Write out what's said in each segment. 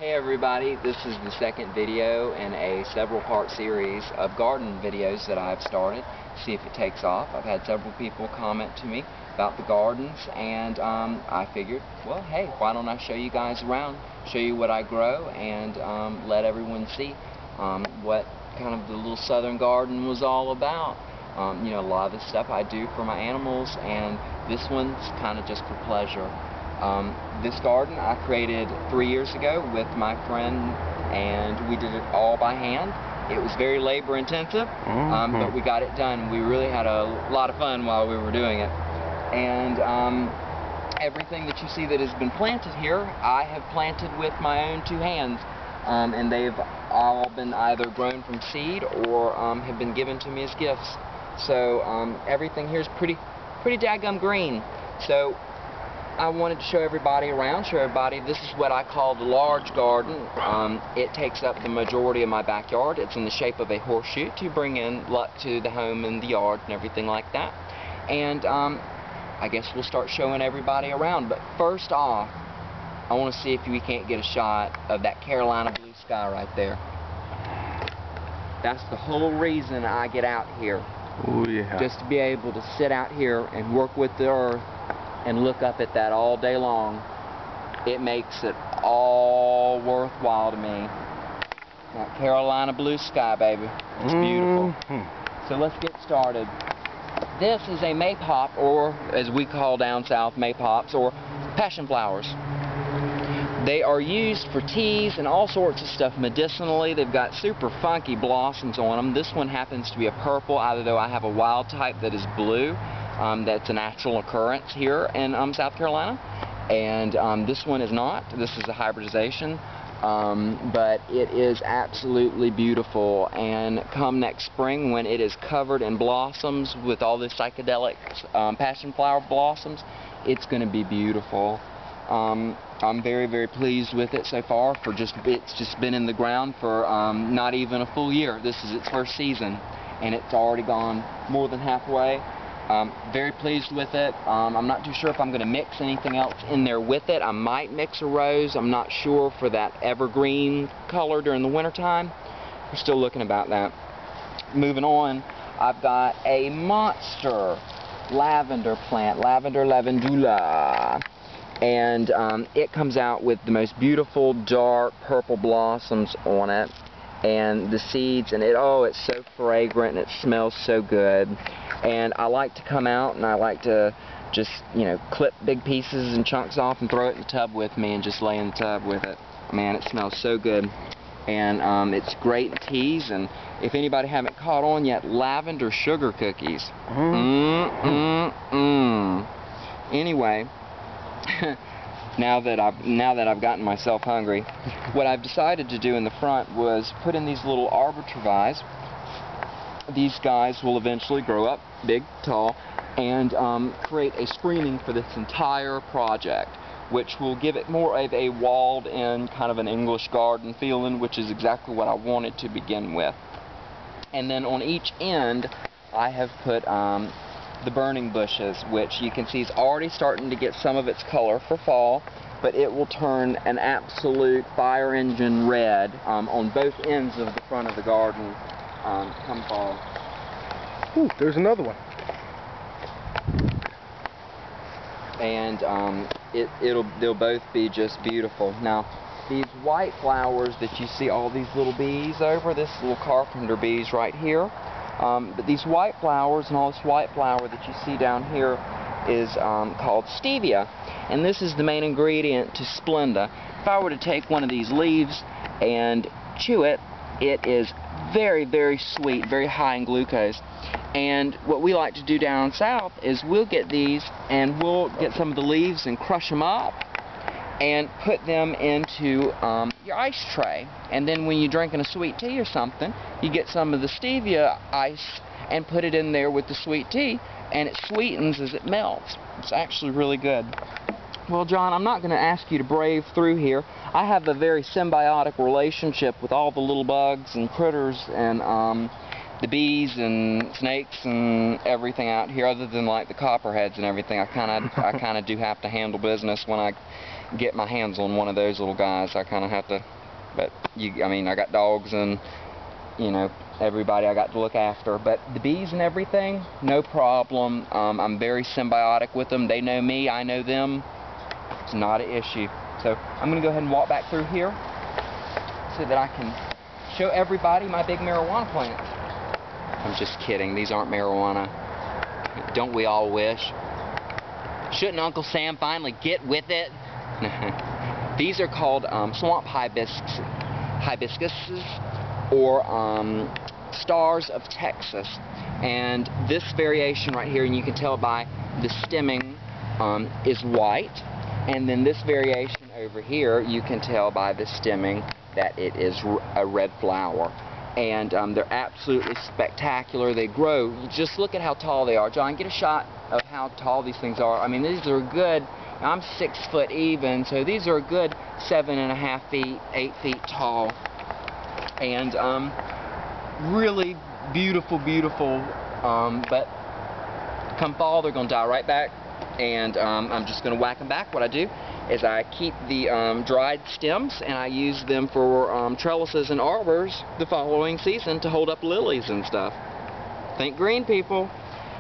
Hey everybody, this is the second video in a several-part series of garden videos that I've started. See if it takes off. I've had several people comment to me about the gardens, and I figured, well, hey, why don't I show you guys around, show you what I grow, and let everyone see what kind of the little southern garden was all about. You know, a lot of the stuff I do for my animals, and this one's kind of just for pleasure. This garden I created 3 years ago with my friend, and we did it all by hand. It was very labor intensive, but we got it done. We really had a lot of fun while we were doing it. And everything that you see that has been planted here, I have planted with my own two hands. And they've all been either grown from seed or have been given to me as gifts. So everything here is pretty daggum green. So I wanted to show everybody around, this is what I call the large garden. It takes up the majority of my backyard. It's in the shape of a horseshoe to bring in luck to the home and the yard and everything like that. And I guess we'll start showing everybody around. But first off, I want to see if we can't get a shot of that Carolina blue sky right there. That's the whole reason I get out here. Oh yeah. Just to be able to sit out here and work with the earth and look up at that all day long. It makes it all worthwhile to me. That Carolina blue sky, baby. It's beautiful. So let's get started. This is a maypop, or as we call down south, maypops, or passion flowers. They are used for teas and all sorts of stuff medicinally. They've got super funky blossoms on them. This one happens to be a purple, although I have a wild type that is blue. That's a natural occurrence here in South Carolina. And this one is not. This is a hybridization. But it is absolutely beautiful. And come next spring, when it is covered in blossoms with all the psychedelic passion flower blossoms, it's going to be beautiful. I'm very pleased with it so far. It's just been in the ground for not even a full year. This is its first season, and it's already gone more than halfway. Very pleased with it. I'm not too sure if I'm going to mix anything else in there with it. I might mix a rose. I'm not sure for that evergreen color during the wintertime. We're still looking about that. Moving on, I've got a monster lavender plant, Lavender lavandula. And it comes out with the most beautiful dark purple blossoms on it, and the seeds, and it's so fragrant and it smells so good. And I like to come out and I like to just, you know, clip big pieces and chunks off and throw it in the tub with me and just lay in the tub with it. Man, it smells so good. And it's great in teas, and if anybody haven't caught on yet, lavender sugar cookies. Anyway, now that I've gotten myself hungry, what I've decided to do in the front was put in these little arborvitaes. These guys will eventually grow up big, tall, and create a screening for this entire project, which will give it more of a walled-in kind of an English garden feeling, which is exactly what I wanted to begin with. And then on each end, I have put the burning bushes, which you can see is already starting to get some of its color for fall, but it will turn an absolute fire engine red on both ends of the front of the garden come fall. Ooh, there's another one. And they'll both be just beautiful. Now, these white flowers that you see all these little bees over, this little carpenter bees right here, but these white flowers and all this white flower that you see down here is called stevia, and this is the main ingredient to Splenda. If I were to take one of these leaves and chew it, it is very sweet, very high in glucose. And what we like to do down south is we'll get these and we'll get some of the leaves and crush them up and put them into your ice tray. And then when you're drinking a sweet tea or something, you get some of the stevia ice and put it in there with the sweet tea, and it sweetens as it melts. It's actually really good. Well, John, I'm not going to ask you to brave through here. I have a very symbiotic relationship with all the little bugs and critters and the bees and snakes and everything out here, other than like the copperheads and everything. I kind of do have to handle business when I get my hands on one of those little guys. I kind of have to, but I mean, I got dogs and, you know, everybody I got to look after. But the bees and everything, no problem. I'm very symbiotic with them. They know me, I know them. It's not an issue. So I'm going to go ahead and walk back through here so that I can show everybody my big marijuana plants. I'm just kidding. These aren't marijuana. Don't we all wish? Shouldn't Uncle Sam finally get with it? These are called swamp hibiscuses or stars of Texas. And this variation right here, and you can tell by the stemming, is white. And then this variation over here, you can tell by the stemming that it is a red flower. And they're absolutely spectacular. They grow. Just look at how tall they are. John, get a shot of how tall these things are. I mean, these are good. I'm 6 foot even, so these are a good 7.5 feet, 8 feet tall. And really beautiful, beautiful. But come fall, they're going to die right back. And I'm just going to whack them back. What I do is I keep the dried stems and I use them for trellises and arbors the following season to hold up lilies and stuff. Think green, people.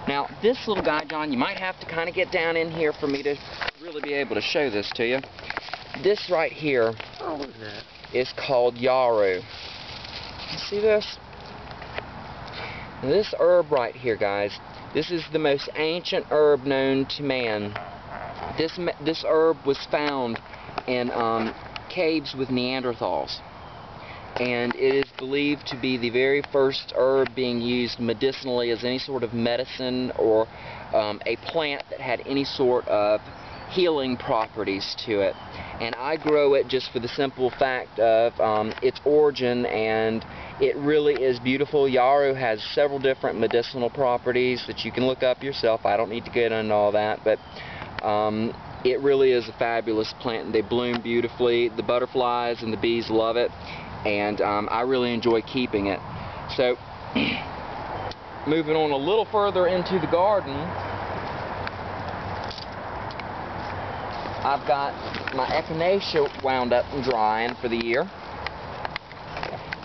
Now this little guy, John, you might have to kind of get down in here for me to really be able to show this to you. This right here is called yarrow. You see this? Now, this herb right here, guys, this is the most ancient herb known to man. This herb was found in caves with Neanderthals, and it is believed to be the very first herb being used medicinally as any sort of medicine or a plant that had any sort of healing properties to it. And I grow it just for the simple fact of its origin, and it really is beautiful. Yarrow has several different medicinal properties that you can look up yourself. I don't need to get into all that, but it really is a fabulous plant, and they bloom beautifully. The butterflies and the bees love it, and I really enjoy keeping it. So moving on a little further into the garden, I've got my echinacea wound up and drying for the year.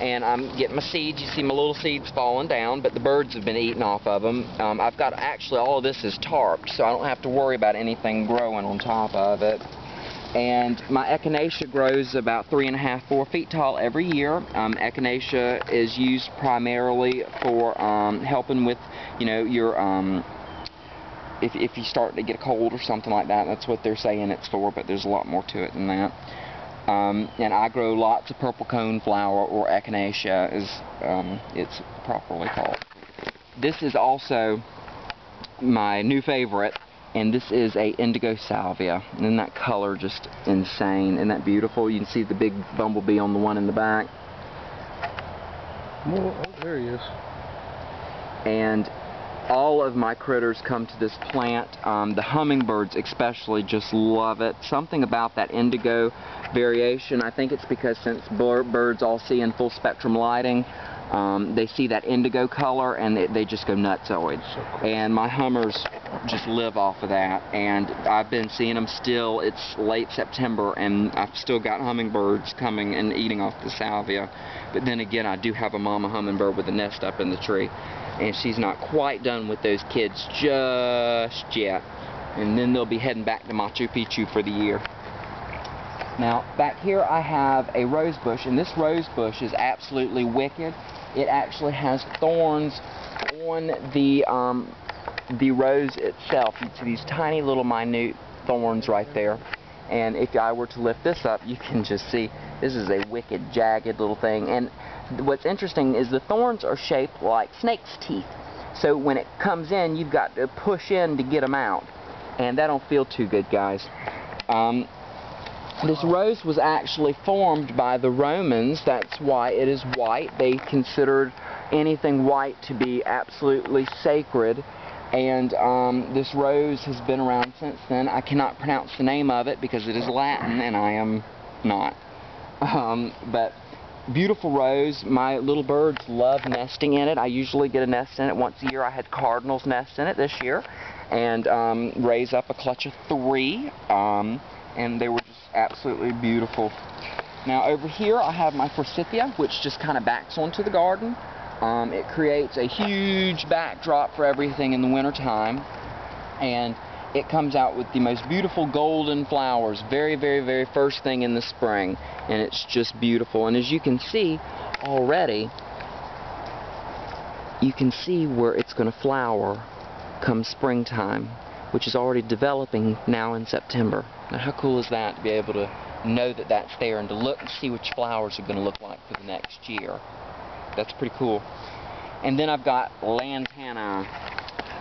And I'm getting my seeds. You see my little seeds falling down, but the birds have been eating off of them. I've got, actually, all of this is tarped, so I don't have to worry about anything growing on top of it. And my echinacea grows about 3.5, 4 feet tall every year. Echinacea is used primarily for helping with, you know, your if you start to get a cold or something like that. That's what they're saying it's for, but there's a lot more to it than that. And I grow lots of purple cone flower, or echinacea is it's properly called. This is also my new favorite, and this is a indigo salvia. Isn't that color just insane? Isn't that beautiful? You can see the big bumblebee on the one in the back. Oh, there he is. And all of my critters come to this plant. The hummingbirds especially just love it. Something about that indigo variation, I think it's because since birds all see in full spectrum lighting, they see that indigo color and they just go nutsoid. So cool. And my hummers just live off of that, and I've been seeing them still. It's late September and I've still got hummingbirds coming and eating off the salvia. But then again, I do have a mama hummingbird with a nest up in the tree, and she's not quite done with those kids just yet. And then they'll be heading back to Machu Picchu for the year. Now, back here I have a rose bush, and this rose bush is absolutely wicked. It actually has thorns on the rose itself. You see these tiny little minute thorns right there. And if I were to lift this up, you can just see this is a wicked, jagged little thing. And what's interesting is the thorns are shaped like snake's teeth. So when it comes in, you've got to push in to get them out. And that don't feel too good, guys. This rose was actually formed by the Romans. That's why it is white. They considered anything white to be absolutely sacred. And this rose has been around since then. I cannot pronounce the name of it because it is Latin, and I am not. But beautiful rose. My little birds love nesting in it. I usually get a nest in it once a year. I had cardinals nest in it this year, and raise up a clutch of 3. And they were just absolutely beautiful. Now over here I have my forsythia, which just kind of backs onto the garden. It creates a huge backdrop for everything in the winter time, and it comes out with the most beautiful golden flowers very, very, very first thing in the spring, and it's just beautiful. And as you can see already, you can see where it's going to flower come springtime, which is already developing now in September. Now how cool is that, to be able to know that that's there and to look and see which flowers are going to look like for the next year. That's pretty cool. And then I've got lantana.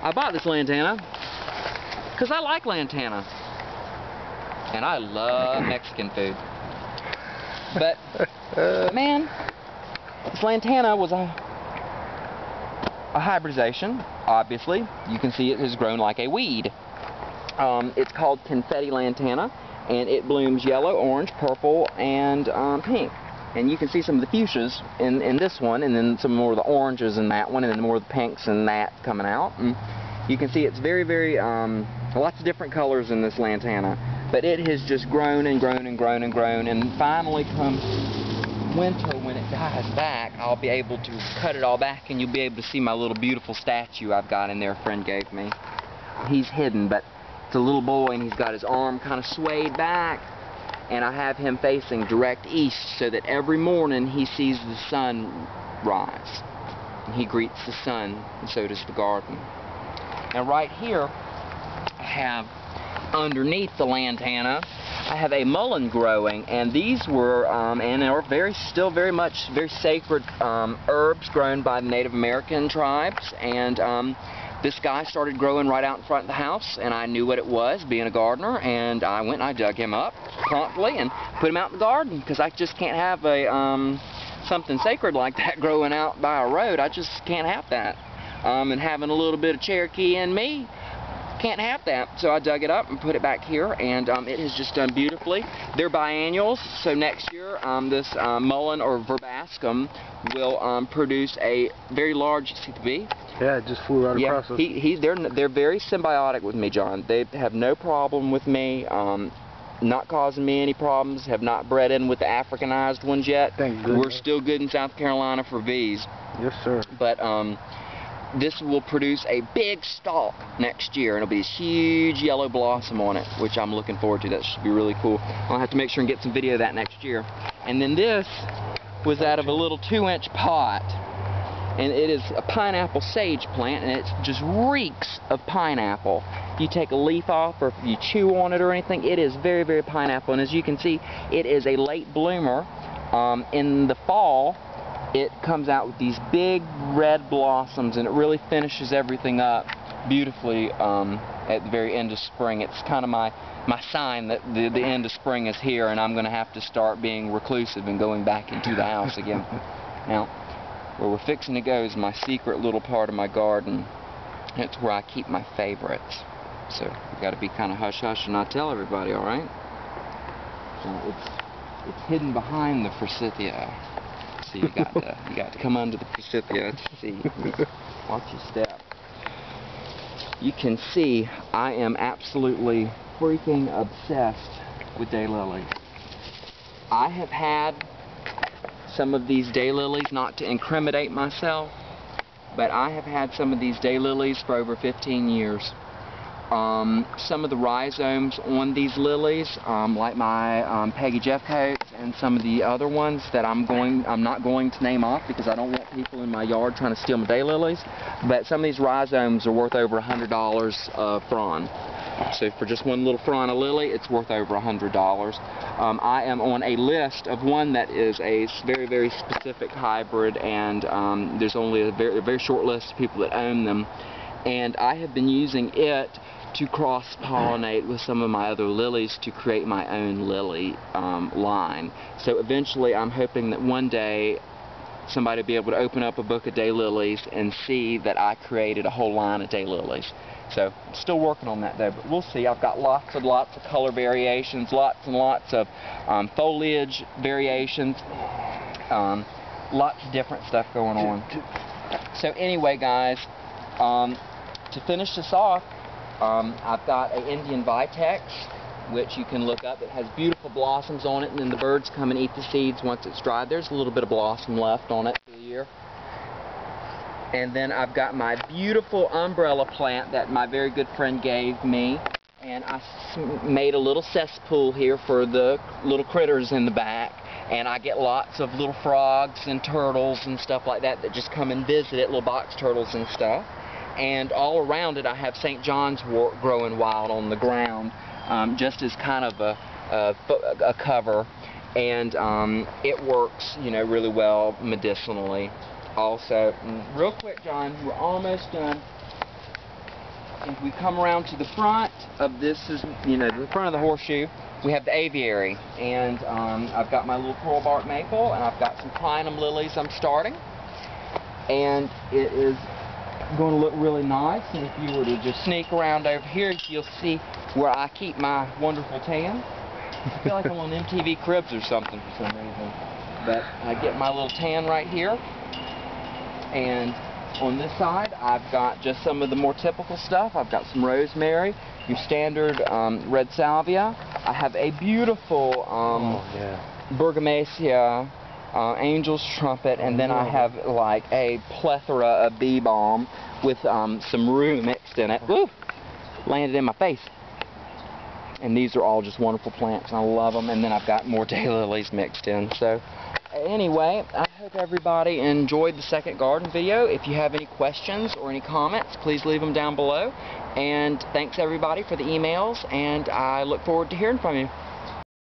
I bought this lantana because I like lantana, and I love Mexican food. But man, this lantana was a hybridization. Obviously, you can see it has grown like a weed. It's called confetti lantana, and it blooms yellow, orange, purple, and pink. And you can see some of the fuchsias in this one, and then some more of the oranges in that one, and then more of the pinks in that coming out. And you can see it's very, very, lots of different colors in this lantana. But it has just grown and grown and grown and grown, and finally come winter, when it dies back, I'll be able to cut it all back, and you'll be able to see my little beautiful statue I've got in there a friend gave me. He's hidden, but it's a little boy, and he's got his arm kind of swayed back, and I have him facing direct east so that every morning he sees the sun rise, and he greets the sun, and so does the garden. Now right here I have, underneath the lantana, I have a mullein growing, and these were and are still very much very sacred herbs grown by the Native American tribes. And this guy started growing right out in front of the house, and I knew what it was, being a gardener, and I went and I dug him up promptly and put him out in the garden, because I just can't have a something sacred like that growing out by a road. I just can't have that. And having a little bit of Cherokee in me, can't have that. So I dug it up and put it back here, and it has just done beautifully. They're biennials, so next year this mullein or verbascum will produce a very large, see the bee? Yeah, it just flew right across us. They're very symbiotic with me, John. They have no problem with me, not causing me any problems, have not bred in with the Africanized ones yet. Thank goodness. We're still good in South Carolina for bees. Yes, sir. But this will produce a big stalk next year, and it'll be this huge yellow blossom on it, which I'm looking forward to. That should be really cool. I'll have to make sure and get some video of that next year. And then this was out of a little 2-inch pot, and it is a pineapple sage plant, and it just reeks of pineapple. If you take a leaf off or if you chew on it or anything, it is very, very pineapple. And as you can see, it is a late bloomer. In the fall, it comes out with these big red blossoms, and it really finishes everything up beautifully at the very end of spring. It's kind of my sign that the end of spring is here, and I'm going to have to start being reclusive and going back into the house again. Now, where we're fixing to go is my secret little part of my garden. It's where I keep my favorites. So you got to be kind of hush-hush and not tell everybody, all right? So it's hidden behind the forsythia. So you got to come under the forsythia to see. Watch your step. You can see I am absolutely freaking obsessed with daylilies. I have had some of these daylilies, not to incriminate myself, but I have had some of these daylilies for over 15 years. Some of the rhizomes on these lilies, like my Peggy Jeffcoats and some of the other ones that I'm not going to name off because I don't want people in my yard trying to steal my daylilies, but some of these rhizomes are worth over $100 a frond. So for just one little frond of lily, it's worth over $100. I am on a list of one that is a very, very specific hybrid, and there's only a very short list of people that own them. And I have been using it to cross-pollinate with some of my other lilies to create my own lily line. So eventually I'm hoping that one day somebody will be able to open up a book of daylilies and see that I created a whole line of daylilies. So I'm still working on that though, but we'll see. I've got lots of color variations, lots and lots of foliage variations, lots of different stuff going on. So anyway, guys, to finish this off, I've got an Indian Vitex which you can look up. It has beautiful blossoms on it, and then the birds come and eat the seeds once it's dried. There's a little bit of blossom left on it for the year. And then I've got my beautiful umbrella plant that my very good friend gave me. And I made a little cesspool here for the little critters in the back. And I get lots of little frogs and turtles and stuff like that that just come and visit it, little box turtles and stuff. And all around it I have St. John's wort growing wild on the ground, just as kind of a cover. And it works, you know, really well medicinally. Also, real quick, John, we're almost done. If we come around to the front of this, is, you know, the front of the horseshoe, we have the aviary, and I've got my little pearl bark maple, and I've got some crinum lilies I'm starting, and it is going to look really nice. And if you were to just sneak around over here, you'll see where I keep my wonderful tan. I feel like I'm on MTV Cribs or something for some reason, but I get my little tan right here. And on this side, I've got just some of the more typical stuff. I've got some rosemary, your standard red salvia. I have a beautiful bergamacea, angel's trumpet, and then I have like a plethora of bee balm with some rue mixed in it. Woo! Landed in my face. And these are all just wonderful plants, and I love them. And then I've got more daylilies mixed in. So anyway, I hope everybody enjoyed the second garden video. If you have any questions or any comments, please leave them down below. And thanks everybody for the emails, and I look forward to hearing from you.